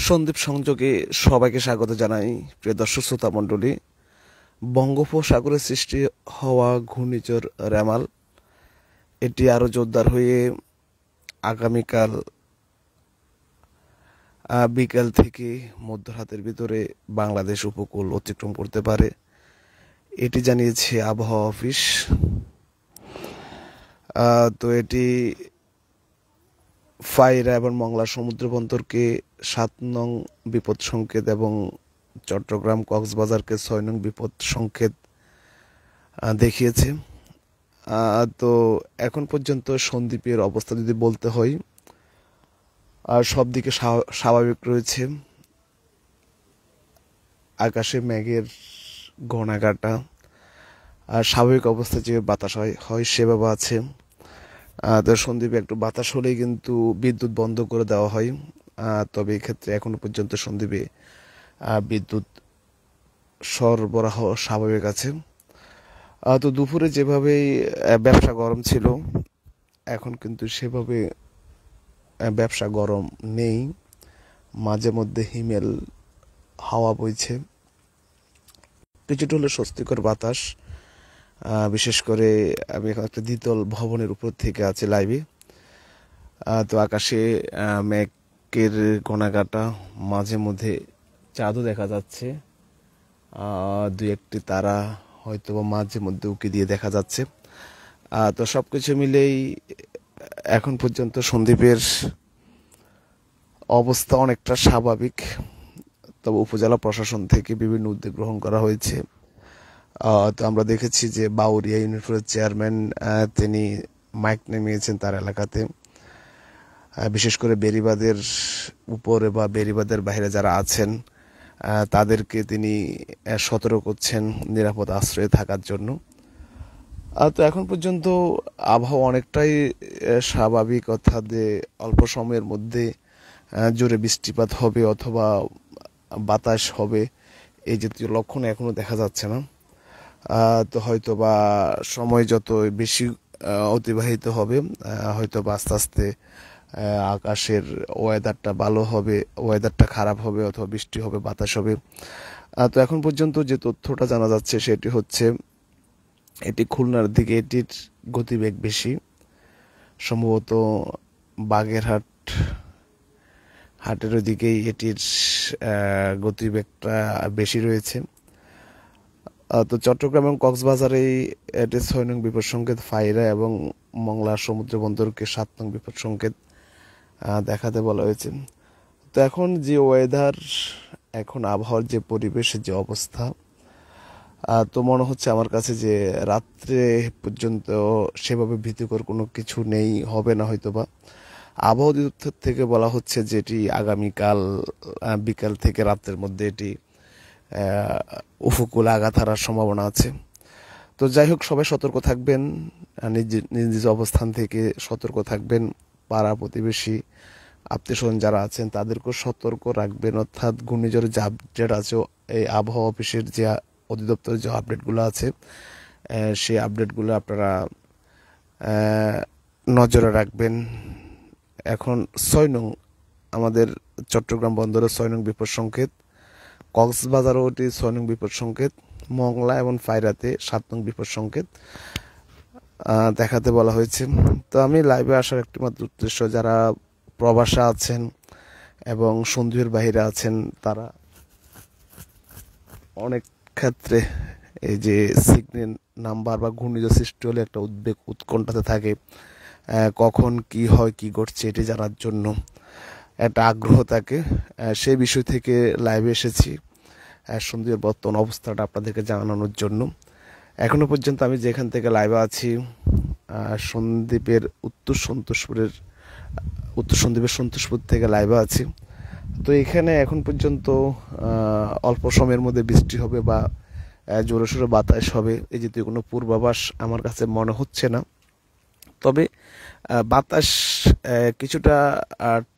সন্দ্বীপ সংযোগে সবাইকে স্বাগত জানাই। প্রিয় দর্শক শ্রোতা মণ্ডলী, বঙ্গোপসাগরে সৃষ্টি হওয়া ঘূর্ণিঝড় রেমাল এটি আরও জোরদার হয়ে আগামীকাল বিকাল থেকে মধ্যরাতের ভিতরে বাংলাদেশ উপকূল অতিক্রম করতে পারে, এটি জানিয়েছে আবহাওয়া অফিস। তো এটি ফাইরা এবং মংলা সমুদ্র বন্দরকে 7 নং বিপদ সংকেত এবং চট্টগ্রাম কক্সবাজারকে 6 নং বিপদ সংকেত দেখিয়েছে। তো এখন পর্যন্ত সন্দ্বীপের অবস্থা যদি বলতে হয়, আর সব দিকে স্বাভাবিক রয়েছে। আকাশে মেঘের ঘনাঘাটা আর স্বাভাবিক অবস্থায় যে বাতাস হয় সেভাবে আছে। তো সন্দ্বীপে একটু বাতাস হলেই কিন্তু বিদ্যুৎ বন্ধ করে দেওয়া হয়। তবে এক্ষেত্রে এখনো পর্যন্ত সন্দ্বীপে বিদ্যুৎ সরবরাহ স্বাভাবিক আছে। তো দুপুরে যেভাবে ব্যবসা গরম ছিল, এখন কিন্তু সেভাবে ব্যবসা গরম নেই। মাঝে মধ্যে হিমেল হাওয়া বইছে, কিছুটা হলে স্বস্তিকর বাতাস। বিশেষ করে আমি এখন একটা দ্বিতল ভবনের উপর থেকে আছি লাইভে। তো আকাশে মেঘের ঘনাঘাটা, মাঝে মধ্যে চাঁদও দেখা যাচ্ছে, দুই একটি তারা হয়তো মাঝে মধ্যে উঁকি দিয়ে দেখা যাচ্ছে। তো সব কিছু মিলেই এখন পর্যন্ত সন্দ্বীপের অবস্থা অনেকটা স্বাভাবিক। তবে উপজেলা প্রশাসন থেকে বিভিন্ন উদ্যোগ গ্রহণ করা হয়েছে। তো আমরা দেখেছি যে বাউরিয়া ইউনিটের চেয়ারম্যান তিনি মাইক নামিয়েছেন তার এলাকাতে, বিশেষ করে বেড়িবাঁধের উপরে বা বেড়িবাঁধের বাইরে যারা আছেন তাদেরকে তিনি সতর্ক করছেন নিরাপদ আশ্রয়ে থাকার জন্য। তো এখন পর্যন্ত আবহাওয়া অনেকটাই স্বাভাবিক, অর্থাৎ যে অল্প সময়ের মধ্যে জোরে বৃষ্টিপাত হবে অথবা বাতাস হবে এই জাতীয় লক্ষণ এখনো দেখা যাচ্ছে না। তো হয়তো বা সময় যত বেশি অতিবাহিত হবে, হয়তো বা আস্তে আস্তে আকাশের ওয়েদারটা ভালো হবে, ওয়েদারটা খারাপ হবে, অথবা বৃষ্টি হবে, বাতাস হবে। তো এখন পর্যন্ত যে তথ্যটা জানা যাচ্ছে সেটি হচ্ছে এটি খুলনার দিকে এটির গতিবেগ বেশি, সম্ভবত বাগেরহাটের ওদিকেই এটির গতিবেগটা বেশি রয়েছে। তো চট্টগ্রাম এবং কক্সবাজারে এটি 6 নং বিপদ সংকেত, ফাইরা এবং মংলা সমুদ্র বন্দরকে 7 নং বিপদ সংকেত দেখাতে বলা হয়েছে। তো এখন যে ওয়েদার, এখন আবহাওয়ার যে পরিবেশের যে অবস্থা, তো মনে হচ্ছে আমার কাছে যে রাত্রে পর্যন্ত সেভাবে ভীতিকর কোনো কিছু নেই, হবে না হয়তোবা। আবহাওয়া অধিদপ্তর থেকে বলা হচ্ছে যে এটি আগামীকাল বিকাল থেকে রাতের মধ্যে এটি উপকূলে আঘাত হারার সম্ভাবনা আছে। তো যাই হোক, সবাই সতর্ক থাকবেন, নিজ নিজ অবস্থান থেকে সতর্ক থাকবেন। পাড়া প্রতিবেশী আত্মীয়স্বজন যারা আছেন তাদেরকেও সতর্ক রাখবেন। অর্থাৎ ঘূর্ণিঝড়ের যে আপডেট আছে, এই আবহাওয়া অফিসের যে অধিদপ্তরের যে আপডেটগুলো আছে, সেই আপডেটগুলো আপনারা নজরে রাখবেন। এখন 6 নং আমাদের চট্টগ্রাম বন্দরের 6 নং বিপদ সংকেত, কক্সবাজারও ওটি 6 নং বিপদ সংকেত, মংলা এবং ফাইরাতে 7 নং বিপদ সংকেত দেখাতে বলা হয়েছে। তো আমি লাইভে আসার একটি মাত্র উদ্দেশ্য, যারা প্রবাসে আছেন এবং সন্দ্বীপের বাইরে আছেন, তারা অনেক ক্ষেত্রে এই যে সিগন্যাল নাম্বার বা ঘূর্ণিঝড় সৃষ্টি হলে একটা উদ্বেগ উৎকণ্ঠাতে থাকে, কখন কি হয় কি ঘটছে এটি জানার জন্য একটা আগ্রহ থাকে। সেই বিষয় থেকে লাইভে এসেছি সন্দ্বীপের বর্তমান অবস্থাটা আপনাদেরকে জানানোর জন্য। এখনো পর্যন্ত আমি যেখান থেকে লাইভে আছি, সন্দ্বীপের উত্তর সন্দ্বীপের সন্তোষপুর থেকে লাইভে আছি। তো এখানে এখন পর্যন্ত অল্প সময়ের মধ্যে বৃষ্টি হবে বা জোরে সোরে বাতাস হবে এই জাতীয় কোনো পূর্বাভাস আমার কাছে মনে হচ্ছে না। তবে বাতাস কিছুটা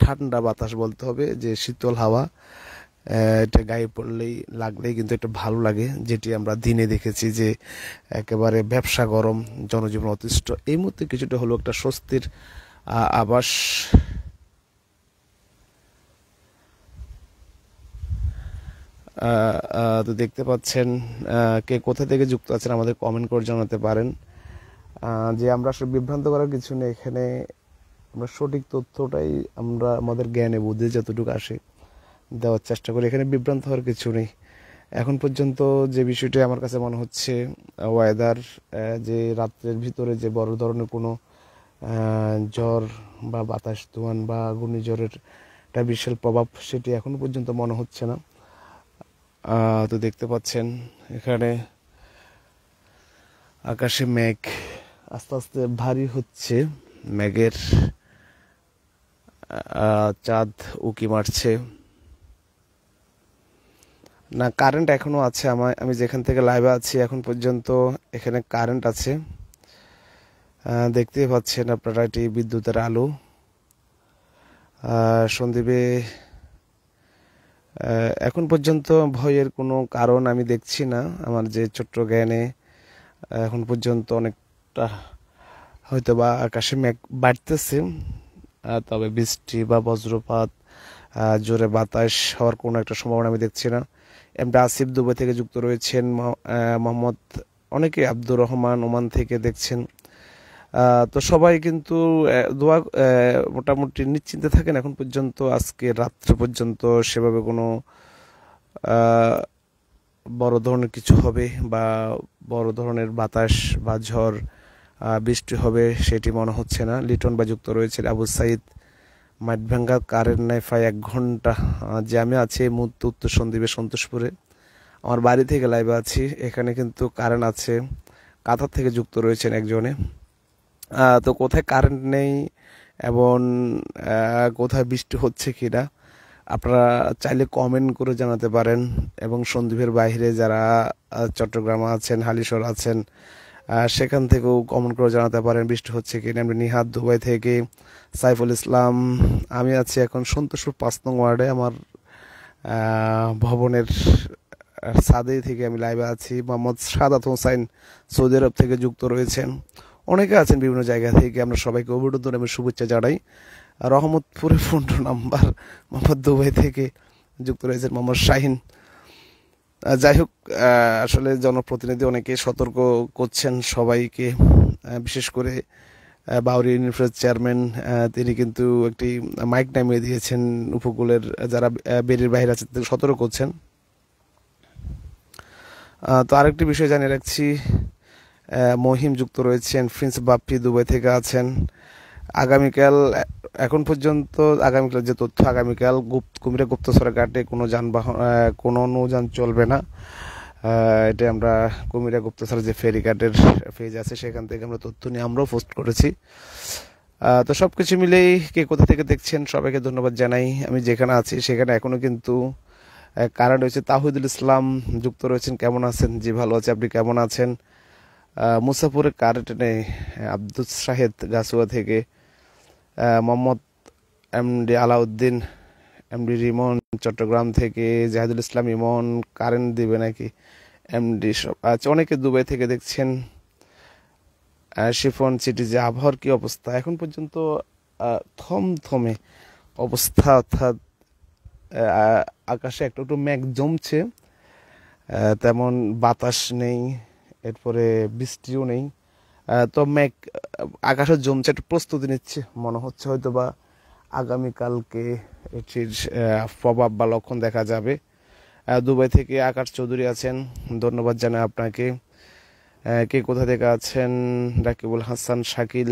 ঠান্ডা বাতাস বলতে হবে, যে শীতল হাওয়া, এটা গায়ে পড়লেই লাগলেই কিন্তু একটা ভালো লাগে, যেটি আমরা দিনে দেখেছি যে একেবারে ব্যবসা গরম, জনজীবন অতিষ্ঠ। এই মুহূর্তে কিছুটা হলো একটা স্বস্তির আভাস তো দেখতে পাচ্ছেন কে কোথা থেকে যুক্ত আছেন আমাদের কমেন্ট করে জানাতে পারেন। যে আমরা আসলে বিভ্রান্ত করার কিছু নেই এখানে, আমরা সঠিক তথ্যটাই আমরা আমাদের জ্ঞানে বুদ্ধি যতটুকু আসে দেওয়ার চেষ্টা করি, এখানে বিভ্রান্ত হওয়ার কিছু নেই। এখন পর্যন্ত যে বিষয়টি আমার কাছে মনে হচ্ছে ওয়েদার, যে রাত্রের ভিতরে যে বড় ধরনের কোনো ঝড় বা বাতাস তুফান বা ঘূর্ণিঝড়ের একটা বিশাল প্রভাব সেটি এখনো পর্যন্ত মনে হচ্ছে না। তো দেখতে পাচ্ছেন এখানে আকাশে মেঘ আস্তে আস্তে ভারী হচ্ছে, মেঘের চাঁদ উকি মারছে না। কারেন্ট এখনো আছে, আমি যেখান থেকে লাইভে আছি এখন পর্যন্ত এখানে কারেন্ট আছে। দেখতেই পাচ্ছেন আপনারা এটি বিদ্যুতের আলো। সন্দীপে এখন পর্যন্ত ভয়ের কোনো কারণ আমি দেখছি না আমার যে ছোট্ট জ্ঞানে। এখন পর্যন্ত অনেকটা হয়তো বা আকাশে মেঘ বাড়তেছে, তবে বৃষ্টি বা বজ্রপাত জোরে বাতাস হওয়ার কোনো একটা সম্ভাবনা আমি দেখছি না। এমডি আসিফ দুবাই থেকে যুক্ত রয়েছেন, মোহাম্মদ অনেকে আব্দুর রহমান ওমান থেকে দেখছেন। তো সবাই কিন্তু দোয়া মোটামুটি নিশ্চিন্তে থাকেন এখন পর্যন্ত। আজকে রাত্রে পর্যন্ত সেভাবে কোনো বড় ধরনের কিছু হবে বা বড় ধরনের বাতাস বা ঝড় বৃষ্টি হবে সেটি মনে হচ্ছে না। লিটন বা যুক্ত রয়েছে আবু সাইদ, মাঠভাঙ্গা কারেন্ট নাই প্রায় 1 ঘন্টা। যে আমি আছি এই মুহূর্তে উত্তর সন্দ্বীপে সন্তোষপুরে, আমার বাড়ি থেকে লাইভে আছি, এখানে কিন্তু কারেন্ট আছে। কাতার থেকে যুক্ত রয়েছেন একজনে। তো কোথায় কারেন্ট নেই এবং কোথায় বৃষ্টি হচ্ছে কিনা আপনারা চাইলে কমেন্ট করে জানাতে পারেন। এবং সন্দ্বীপের বাইরে যারা চট্টগ্রাম আছেন, হালিশহর আছেন, সেখান থেকেও কমেন্ট করে জানাতে পারেন বৃষ্টি হচ্ছে কিনা। আমরা নিহাত দুবাই থেকে, সাইফুল ইসলাম, আমি আছি এখন সন্তোষপুর 5 নং ওয়ার্ডে, আমার ভবনের ছাদে থেকে আমি লাইভে আছি। মোহাম্মদ সাদাত হোসাইন সৌদি আরব থেকে যুক্ত রয়েছেন, অনেকে আছেন বিভিন্ন জায়গা থেকে। আমরা সবাইকে অভিনন্দন এবং শুভেচ্ছা জানাই। রহমতপুরের 15 নাম্বার মোহাম্মদ দুবাই থেকে যুক্ত রয়েছেন মোহাম্মদ শাহিন। যাই হোক, আসলে জনপ্রতিনিধি অনেকে সতর্ক করছেন সবাইকে, বিশেষ করে বাউরি ইউনিভার্সিটির চেয়ারম্যান, তিনি কিন্তু একটি মাইক নামিয়ে দিয়েছেন উপকূলের যারা বেরির বাইরে আছে তাদের সতর্ক করছেন। তো আরেকটি বিষয় জানিয়ে রাখছি, মহিম যুক্ত রয়েছেন, প্রিন্স বাপ্পি দুবাই থেকে আছেন। আগামীকাল এখন পর্যন্ত আগামীকাল যে তথ্য, আগামীকাল কুমিরা গুপ্তচরা ঘাটে কোনো যানবাহন কোনো নৌযান চলবে না। এটা আমরা কুমিরা গুপ্তচর যে ফেরিঘাটের পেজ আছে সেখান থেকে আমরা তথ্য নিয়ে আমরাও পোস্ট করেছি। তো সব কিছু মিলেই কে কোথা থেকে দেখছেন সবাইকে ধন্যবাদ জানাই। আমি যেখানে আছি সেখানে এখনো কিন্তু কারেন্ট রয়েছে। তাহিদুল ইসলাম যুক্ত রয়েছেন, কেমন আছেন? জি ভালো আছে, আপনি কেমন আছেন? মুসাফুরে কারেন্ট নেই, আব্দুল শাহেদ গাছুয়া থেকে। মোহাম্মদ এমডি আলাউদ্দিন, এমডি রিমন চট্টগ্রাম থেকে, জাহিদুল ইসলাম ইমন কারেন্ট দিবে নাকি এমডি সব আচ্ছা, অনেকে দুবাই থেকে দেখছেন। শিফন সিটি যে আবহাওয়ার কি অবস্থা এখন পর্যন্ত? থমথমে অবস্থা, অর্থাৎ আকাশে একটু একটু মেঘ জমছে, তেমন বাতাস নেই, এরপরে বৃষ্টিও নেই। তো মেঘ আকাশে জমছে, একটু প্রস্তুতি নিচ্ছে মনে হচ্ছে, হয়তো বা আগামীকালকে এটির প্রভাব বা লক্ষণ দেখা যাবে। দুবাই থেকে আকাশ চৌধুরী আছেন, ধন্যবাদ জানাই আপনাকে। কে কোথা থেকে আছেন? রাকিবুল হাসান শাকিল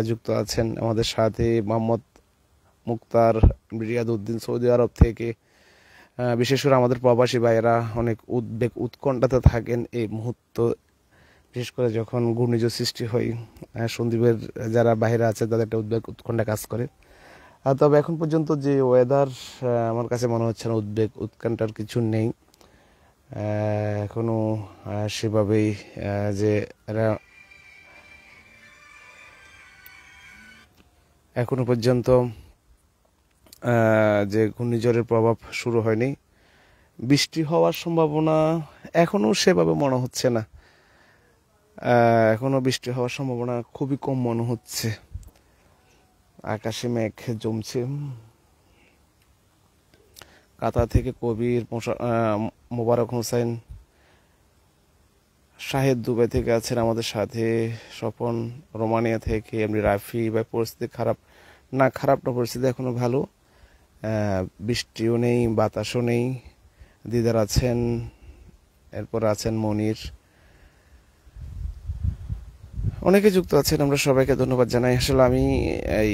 যুক্ত আছেন আমাদের সাথে। মোহাম্মদ মুক্তার, রিয়াদ উদ্দিন সৌদি আরব থেকে। বিশেষ করে আমাদের প্রবাসী ভাইয়েরা অনেক উদ্বেগ উৎকণ্ঠাতে থাকেন এই মুহূর্ত, বিশেষ করে যখন ঘূর্ণিঝড় সৃষ্টি হয়। সন্দ্বীপের যারা বাইরে আছে তাদের একটা উদ্বেগ উৎকণ্ঠা কাজ করে। তবে এখন পর্যন্ত যে ওয়েদার, আমার কাছে মনে হচ্ছে না উদ্বেগ উৎকণ্ঠার কিছু নেই এখনো সেভাবেই। যে এখনো পর্যন্ত যে ঘূর্ণিঝড়ের প্রভাব শুরু হয়নি, বৃষ্টি হওয়ার সম্ভাবনা এখনো সেভাবে মনে হচ্ছে না। এখনো বৃষ্টি হওয়ার সম্ভাবনা খুবই কম মনে হচ্ছে, আকাশে মেঘ জমছে। কাতার থেকে কবির মোবারক হোসেন, শাহেদ দুবাই থেকে আছেন আমাদের সাথে, স্বপন রোমানিয়া থেকে, এমনি রাফি। ভাই পরিস্থিতি খারাপ না, খারাপ না, পরিস্থিতি এখনো ভালো। বৃষ্টিও নেই, বাতাসও নেই। দিদার আছেন, এরপর আছেন মনির, অনেকে যুক্ত আছেন। আমরা সবাইকে ধন্যবাদ জানাই। আসলে আমি এই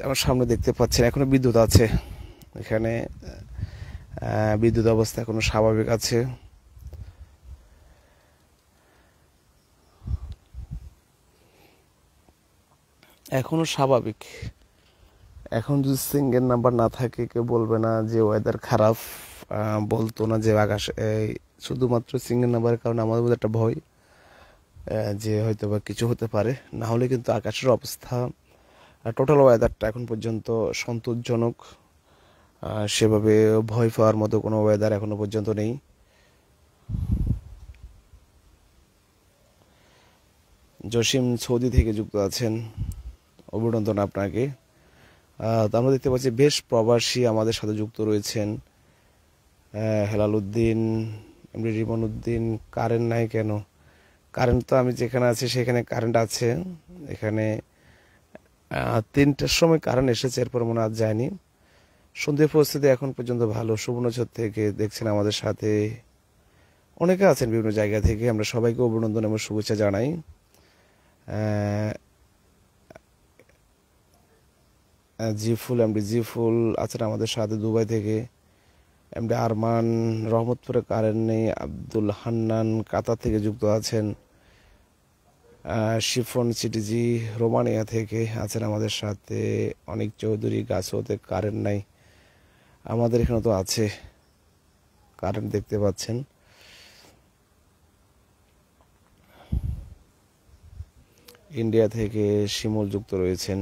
আমার সামনে দেখতে পাচ্ছেন এখনো বিদ্যুৎ আছে এখানে। বিদ্যুৎ অবস্থা এখনো স্বাভাবিক আছে। এখনো স্বাভাবিক। এখন যদি সিঙ্গেল নাম্বার না থাকে কেউ বলবে না যে ওয়েদার খারাপ, বলতো না যে আকাশ শুধুমাত্র সিঙ্গেল নাম্বারের কারণে আমাদের মধ্যে একটা ভয় যে হয়তো বা কিছু হতে পারে। না হলে কিন্তু আকাশের অবস্থা, টোটাল ওয়েদারটা এখন পর্যন্ত সন্তোষজনক। সেভাবে ভয় পাওয়ার মতো কোনো ওয়েদার এখনো পর্যন্ত নেই। জসিম সৌদি থেকে যুক্ত আছেন, অভিনন্দন আপনাকে। তো আমরা দেখতে পাচ্ছি বেশ প্রবাসী আমাদের সাথে যুক্ত রয়েছেন। হেলাল উদ্দিন, এমনি রিমন উদ্দিন। কারেন্ট নাই কেন? কারেন্ট তো আমি যেখানে আছি সেখানে কারেন্ট আছে। এখানে 3টার সময় কারেন্ট এসেছে, এরপর মনে আজ যায়নি। সন্ধ্যের পরিস্থিতি এখন পর্যন্ত ভালো। সুবর্ণচর থেকে দেখছেন আমাদের সাথে, অনেকে আছেন বিভিন্ন জায়গা থেকে। আমরা সবাইকে অভিনন্দন এবং শুভেচ্ছা জানাই। এমডি জি ফুল আছেন আমাদের সাথে দুবাই থেকে। এমডি আরমান, রহমতপুরে কারেন্ট নেই। আব্দুল হান্নান কাতার থেকে যুক্ত আছেন। শিফন সিটিজি রোমানিয়া থেকে আছেন আমাদের সাথে। অনেক চৌধুরী গাছওতে কারেন্ট নাই, আমাদের এখানে তো আছে কারেন্ট, দেখতে পাচ্ছেন। ইন্ডিয়া থেকে শিমুল যুক্ত রয়েছেন।